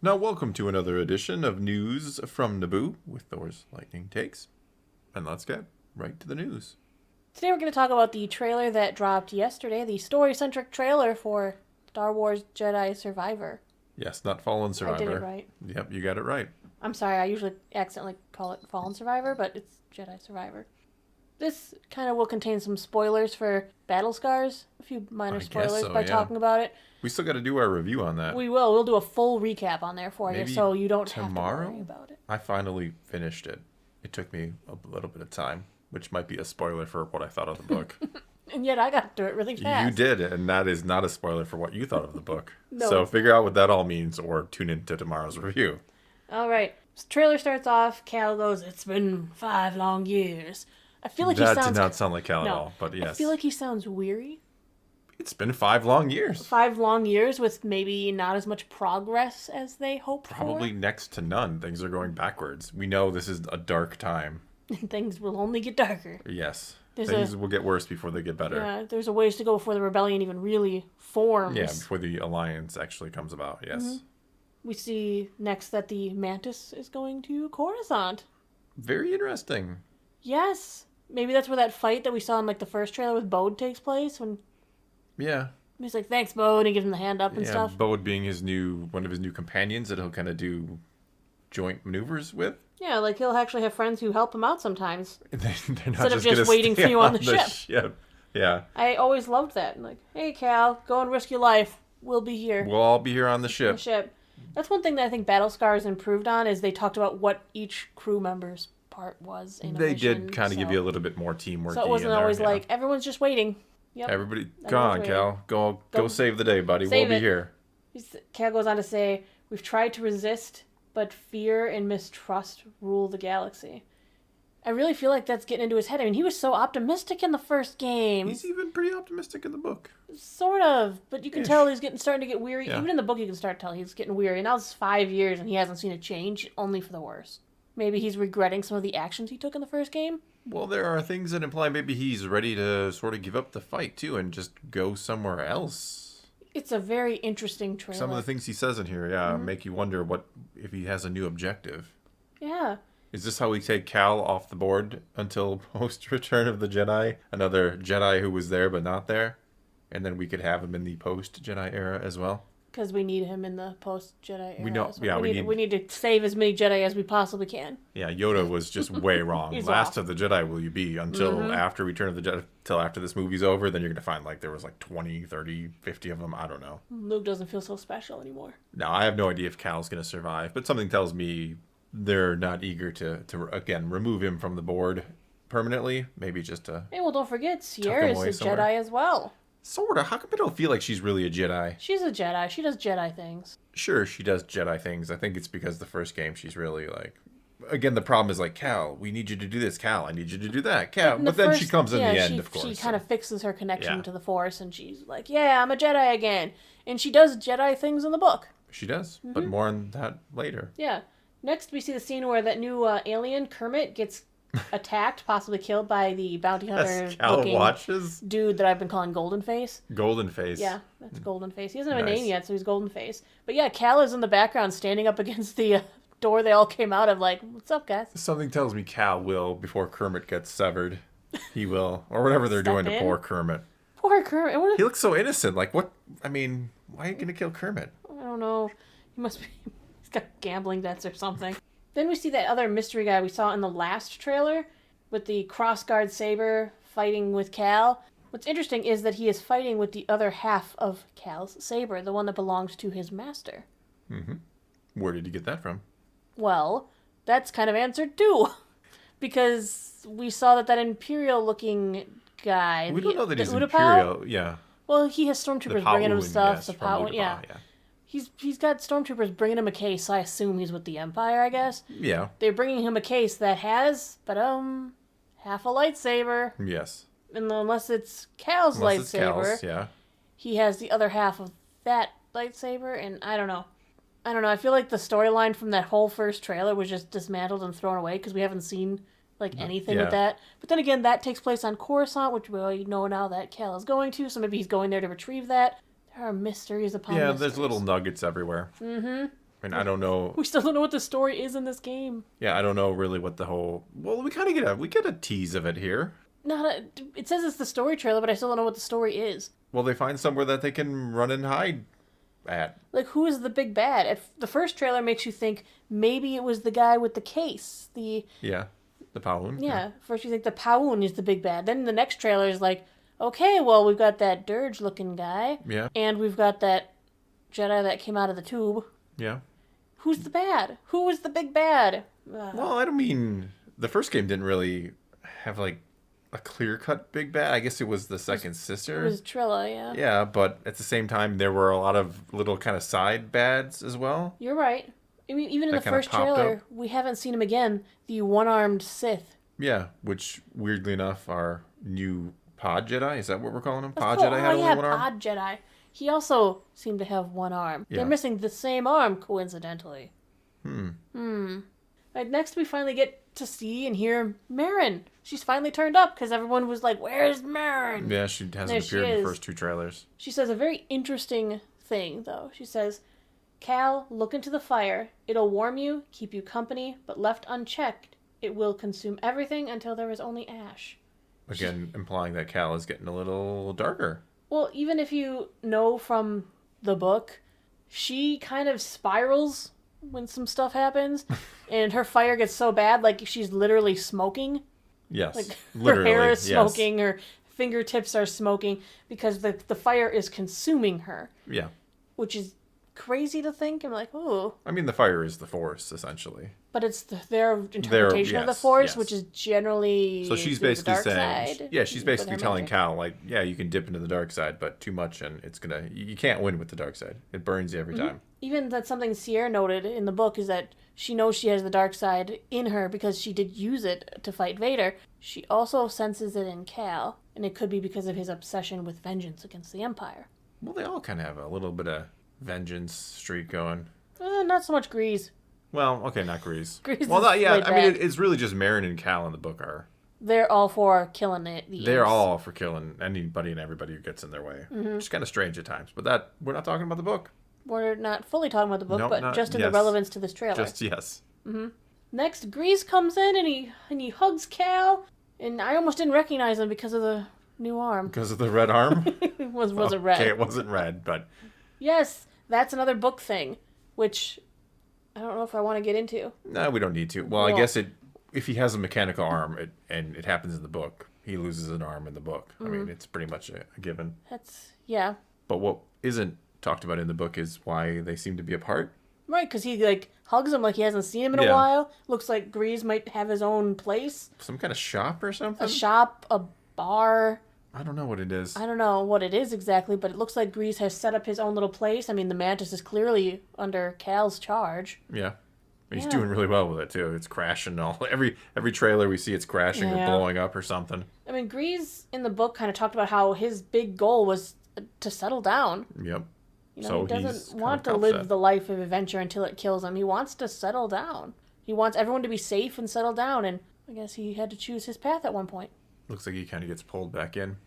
Now, welcome to another edition of News from Naboo with Thor's Lightning Takes. And let's get right to the news. Today we're going to talk about the trailer that dropped yesterday, the story-centric trailer for Star Wars Jedi Survivor. Yes, not Fallen Survivor. I did it right. Yep, you got it right. I'm sorry, I usually accidentally call it Fallen Survivor, but it's Jedi Survivor. This kind of will contain some spoilers for Battle Scars, a few minor spoilers by talking about it. We still got to do our review on that. We will. We'll do a full recap on there for you, so you don't have to worry about it. I finally finished it. It took me a little bit of time, which might be a spoiler for what I thought of the book. And yet I got through it really fast. You did, and that is not a spoiler for what you thought of the book. No, so figure out what that all means or tune into tomorrow's review. All right. So trailer starts off. Cal goes, "It's been 5 long years." I feel like that did not sound like Cal at all, but yes. I feel like he sounds weary. It's been 5 long years. 5 long years with maybe not as much progress as they hoped Probably next to none. Things are going backwards. We know this is a dark time. Things will only get darker. Yes. Things will get worse before they get better. Yeah, there's a ways to go before the rebellion even really forms. Yeah, before the alliance actually comes about, yes. Mm-hmm. We see next that the Mantis is going to Coruscant. Very interesting. Yes. Maybe that's where that fight that we saw in like the first trailer with Bode takes place. Yeah. He's like, "Thanks, Bode," and gives him the hand up and stuff. Bode being one of his new companions that he'll kind of do joint maneuvers with. Yeah, like he'll actually have friends who help him out sometimes. They're not instead of just waiting for you on the ship. Yeah. I always loved that. Like, "Hey, Cal, go and risk your life. We'll be here. We'll all be here on the ship." That's one thing that I think Battle Scars improved on is they talked about what each crew member's part was in a mission. They did kind of give you a little bit more teamwork. So it wasn't always like, everyone's just waiting. Yep. Everybody, come on, Cal. Go save the day, buddy. We'll be here. Cal goes on to say, "We've tried to resist, but fear and mistrust rule the galaxy." I really feel like that's getting into his head. I mean, he was so optimistic in the first game. He's even pretty optimistic in the book. Sort of, but you can tell he's starting to get weary. Yeah. Even in the book, you can start to tell he's getting weary. And now it's 5 years, and he hasn't seen a change, only for the worse. Maybe he's regretting some of the actions he took in the first game. Well, there are things that imply maybe he's ready to sort of give up the fight, too, and just go somewhere else. It's a very interesting trailer. Some of the things he says in here, make you wonder if he has a new objective. Yeah. Is this how we take Cal off the board until post-Return of the Jedi? Another Jedi who was there but not there? And then we could have him in the post-Jedi era as well? Because we need him in the post-Jedi era. We know, we need to save as many Jedi as we possibly can. Yeah, Yoda was just way wrong. Last of the Jedi will you be until after Return of the Jedi, until after this movie's over. Then you're going to find like there was like 20, 30, 50 of them. I don't know. Luke doesn't feel so special anymore. No, I have no idea if Cal's going to survive. But something tells me they're not eager to again, remove him from the board permanently. Maybe just to... Hey, well, don't forget, Sierra is a Jedi as well. Sort of. How come I don't feel like she's really a Jedi? She's a Jedi. She does Jedi things. Sure, she does Jedi things. I think it's because the first game she's really like... Again, the problem is like, "Cal, we need you to do this. Cal, I need you to do that. Cal." But then she comes in the end, of course. She kind of fixes her connection to the Force, and she's like, "Yeah, I'm a Jedi again." And she does Jedi things in the book. She does, but more on that later. Yeah. Next, we see the scene where that new alien, Kermit, gets attacked, possibly killed by the bounty hunter-looking dude that I've been calling Golden Face. Golden Face. Yeah, that's Golden Face. He doesn't have a name yet, so he's Golden Face. But yeah, Cal is in the background standing up against the door they all came out of like, "What's up, guys?" Something tells me Cal will, before Kermit gets severed. He will. Or whatever they're doing to poor Kermit. Poor Kermit. He looks so innocent. Like, what? I mean, why are you going to kill Kermit? I don't know. He must be... He's got gambling debts or something. Then we see that other mystery guy we saw in the last trailer with the crossguard saber fighting with Cal. What's interesting is that he is fighting with the other half of Cal's saber, the one that belongs to his master. Mm-hmm. Where did you get that from? Well, that's kind of answered too. Because we saw that Imperial-looking guy... We don't know that he's Imperial, yeah. Well, he has stormtroopers bringing him stuff. Yeah. He's got stormtroopers bringing him a case, so I assume he's with the Empire, I guess. Yeah. They're bringing him a case that has, half a lightsaber. Yes. And unless it's Cal's lightsaber, yeah. He has the other half of that lightsaber, and I don't know. I feel like the storyline from that whole first trailer was just dismantled and thrown away because we haven't seen anything with that. But then again, that takes place on Coruscant, which we know now that Cal is going to, so maybe he's going there to retrieve that. There are mysteries upon mysteries. Yeah, there's little nuggets everywhere. Mm-hmm. And I don't know. We still don't know what the story is in this game. Yeah, I don't know really what the whole. Well, we kind of get a tease of it here. It says it's the story trailer, but I still don't know what the story is. Well, they find somewhere that they can run and hide at. Like, who is the big bad? The first trailer makes you think maybe it was the guy with the case. Yeah, the Paoon. Yeah, first you think the Paoon is the big bad. Then the next trailer is like, okay, well, we've got that dirge-looking guy. Yeah. And we've got that Jedi that came out of the tube. Yeah. Who's the bad? Who is the big bad? Well, I don't mean... The first game didn't really have, like, a clear-cut big bad. I guess it was the second sister. It was Trilla, yeah. Yeah, but at the same time, there were a lot of little kind of side bads as well. You're right. I mean, even in the That kinda first popped trailer, up. we haven't seen him again. The one-armed Sith. Yeah, which, weirdly enough, our new Pod Jedi, is that what we're calling him? That's Pod cool. Jedi had only one arm? Pod Jedi. He also seemed to have one arm. Yeah. They're missing the same arm, coincidentally. Right, next we finally get to see and hear Merrin. She's finally turned up because everyone was like, where's Merrin? Yeah, she hasn't There she appeared in is. the first two trailers. She says a very interesting thing, though. She says, Cal, look into the fire. It'll warm you, keep you company, but left unchecked, it will consume everything until there is only ash. Again, implying that Cal is getting a little darker. Well, even if you know from the book, she kind of spirals when some stuff happens, and her fire gets so bad, like she's literally smoking. Yes, Like literally. her hair is yes. smoking, her fingertips are smoking because the fire is consuming her, Yeah. which is crazy to think. I'm like, oh, I mean, the fire is the Force, essentially. but it's their interpretation of the yes, Force, yes. which is generally So she's through the basically dark saying, side yeah, she's with basically her telling magic. Cal, like, yeah, you can dip into the dark side, but too much, and it's gonna, you can't win with the dark side. It burns you every time. Even that's something Sierra noted in the book is that she knows she has the dark side in her because she did use it to fight Vader. She also senses it in Cal, and it could be because of his obsession with vengeance against the Empire. Well, they all kind of have a little bit of vengeance streak going. Not so much Greez. Well, okay, not Greez. Greez Well, is laid I mean, back. it's really just Merrin and Cal in the book are. They're all for killing the They're Imps. all for killing anybody and everybody who gets in their way. It's kind of strange at times, but that we're not talking about the book. We're not fully talking about the book, Nope, but not- just in the yes. relevance to this trailer. Just yes. Next, Greez comes in and he hugs Cal, and I almost didn't recognize him because of the new arm. Because of the red arm? It wasn't red. Okay, it wasn't red, but Yes, that's another book thing, which I don't know if I want to get into. no, we don't need to. Well, I Well- guess if he has a mechanical arm and it happens in the book, he loses an arm in the book. I mean, it's pretty much a given. Yeah. But what isn't talked about in the book is why they seem to be apart. Right, because he, hugs him like he hasn't seen him in a Yeah. while. Looks like Greez might have his own place. Some kind of shop or something? A shop, a bar. I don't know what it is. I don't know what it is exactly, but it looks like Greez has set up his own little place. I mean, the Mantis is clearly under Cal's charge. Yeah. He's Yeah. doing really well with it too. It's crashing all every trailer we see it's crashing Yeah. or blowing up or something. I mean, Greez in the book kind of talked about how his big goal was to settle down. Yep. You know, So he he's doesn't kind want of to tough live set. the life of adventure until it kills him. He wants to settle down. He wants everyone to be safe and settle down, and I guess he had to choose his path at one point. Looks like he kind of gets pulled back in.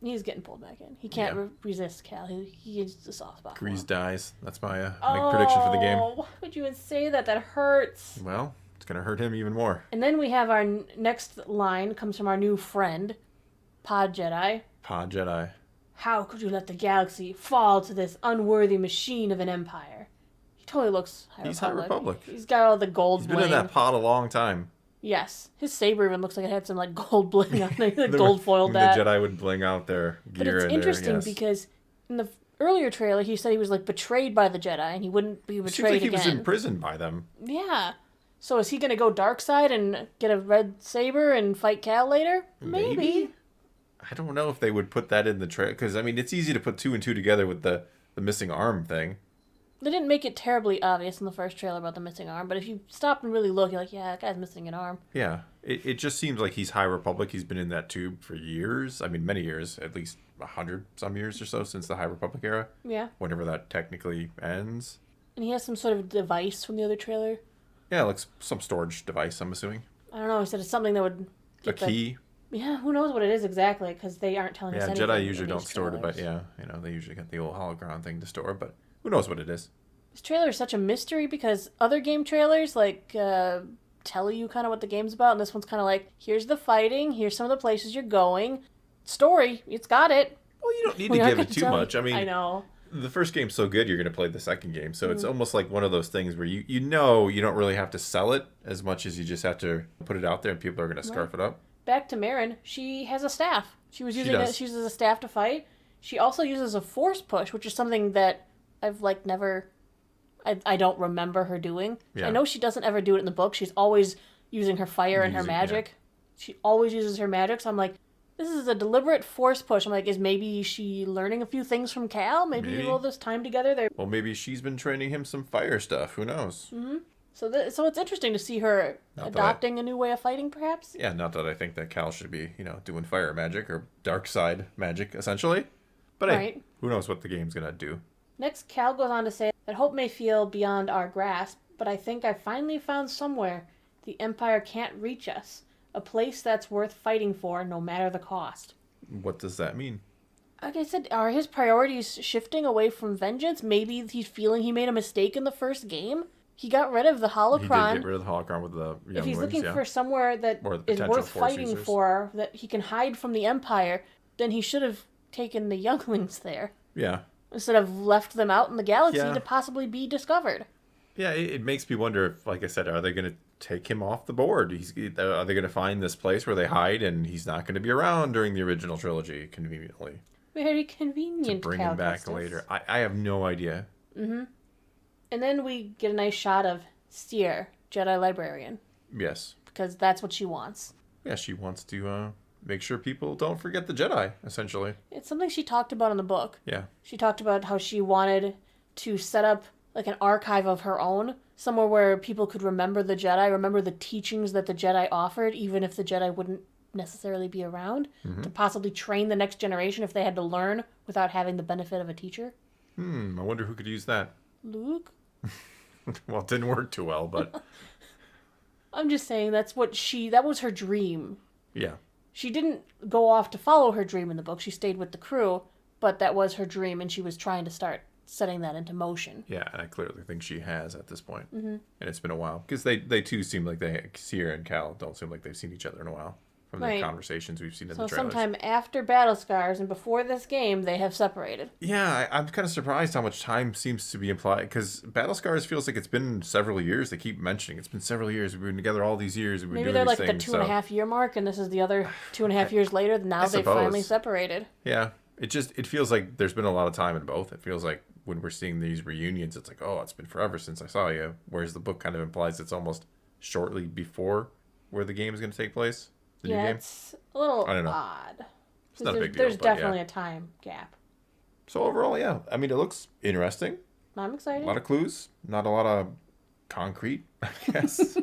He's getting pulled back in. He can't Yeah. resist Cal. He is the soft spot. for Grease him. dies. That's my big prediction for the game. Why would you even say that? That hurts. Well, it's gonna hurt him even more. And then we have our next line comes from our new friend, Pod Jedi. Pod Jedi. How could you let the galaxy fall to this unworthy machine of an empire? He totally looks High He's Republic. High Republic. He's got all the gold He's been bling. in that pod a long time. Yes. His saber even looks like it had some gold bling on it. Like gold foiled that. The Jedi would bling out their But gear it's in interesting there. Yes. because in the earlier trailer he said he was betrayed by the Jedi and he wouldn't be It seems betrayed like he again. was imprisoned by them. Yeah. So is he gonna go dark side and get a red saber and fight Cal later? Maybe. I don't know if they would put that in the trailer because I mean it's easy to put two and two together with the missing arm thing. They didn't make it terribly obvious in the first trailer about the missing arm, but if you stop and really look, you're like, yeah, that guy's missing an arm. Yeah, it just seems like he's High Republic. He's been in that tube for years. I mean, many years, at least 100 some years or so since the High Republic era. Yeah. Whenever that technically ends. And he has some sort of device from the other trailer. Yeah, like some storage device. I'm assuming I don't know. He said it's something that would a get the- key. Yeah, who knows what it is exactly? Because they aren't telling us Yeah, anything. Jedi in usually these don't store trailers. device. Yeah, they usually get the old hologram thing to store, but who knows what it is? This trailer is such a mystery because other game trailers, like, tell you kind of what the game's about, and this one's kind of like, here's the fighting, here's some of the places you're going. Story, it's got it. Well, you don't need to give it too much. I I know. the first game's so good, you're going to play the second game. So it's almost like one of those things where you know you don't really have to sell it as much as you just have to put it out there and people are going to scarf it up. Back to Merrin, she has a staff. She uses a staff to fight. She also uses a force push, which is something that I've I don't remember her doing. Yeah. I know she doesn't ever do it in the book. She's always using her fire and her magic. Yeah. She always uses her magic. So I'm like, this is a deliberate force push. I'm like, is maybe she learning a few things from Cal? Maybe all this time together. Well, maybe she's been training him some fire stuff. Who knows? Mm-hmm. So it's interesting to see her adopting a new way of fighting, perhaps. Yeah, not that I think that Cal should be, doing fire magic or dark side magic, essentially. But hey, who knows what the game's going to do. Next, Cal goes on to say that hope may feel beyond our grasp, but I think I finally found somewhere the Empire can't reach us. A place that's worth fighting for, no matter the cost. What does that mean? Like I said, are his priorities shifting away from vengeance? Maybe he's feeling he made a mistake in the first game? He got rid of the holocron. He did get rid of the holocron with the younglings. If he's looking for somewhere that is worth fighting for, that he can hide from the Empire, then he should have taken the younglings there. Yeah. Instead of left them out in the galaxy to possibly be discovered. Yeah, it makes me wonder if, like I said, are they going to take him off the board? Are they going to find this place where they hide and he's not going to be around during the original trilogy, conveniently? Very convenient. To bring him back later. I have no idea. Mm-hmm. And then we get a nice shot of Seer, Jedi Librarian. Yes. Because that's what she wants. Yeah, she wants to make sure people don't forget the Jedi, essentially. It's something she talked about in the book. Yeah. She talked about how she wanted to set up like an archive of her own, somewhere where people could remember the Jedi, remember the teachings that the Jedi offered, even if the Jedi wouldn't necessarily be around, to possibly train the next generation if they had to learn without having the benefit of a teacher. I wonder who could use that. Luke? Well, it didn't work too well, but... I'm just saying that was her dream. Yeah. She didn't go off to follow her dream in the book. She stayed with the crew, but that was her dream, and she was trying to start setting that into motion. Yeah, and I clearly think she has at this point. Mm-hmm. And it's been a while. Because they too seem like Seer and Cal don't seem like they've seen each other in a while. From the conversations we've seen in the trailers. So sometime after Battle Scars and before this game, they have separated. Yeah, I'm kind of surprised how much time seems to be implied. Because Battle Scars feels like it's been several years. They keep mentioning it's been several years. We've been together all these years. Maybe they're like the 2.5 year mark, and this is the other 2.5 years later. Now they finally separated. Yeah, it feels like there's been a lot of time in both. It feels like when we're seeing these reunions, it's like, oh, it's been forever since I saw you. Whereas the book kind of implies it's almost shortly before where the game is going to take place. It's a little odd. It's not a big deal. There's definitely a time gap. So overall, yeah. I mean, it looks interesting. I'm excited. A lot of clues. Not a lot of concrete, I guess.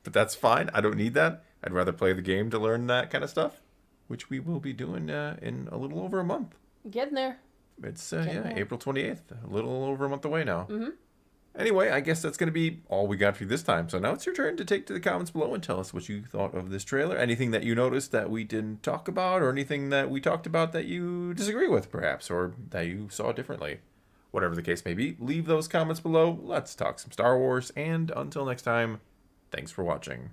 But that's fine. I don't need that. I'd rather play the game to learn that kind of stuff, which we will be doing in a little over a month. Getting there. It's, April 28th. A little over a month away now. Mm-hmm. Anyway, I guess that's going to be all we got for you this time. So now it's your turn to take to the comments below and tell us what you thought of this trailer. Anything that you noticed that we didn't talk about, or anything that we talked about that you disagree with, perhaps, or that you saw differently. Whatever the case may be, leave those comments below. Let's talk some Star Wars, and until next time, thanks for watching.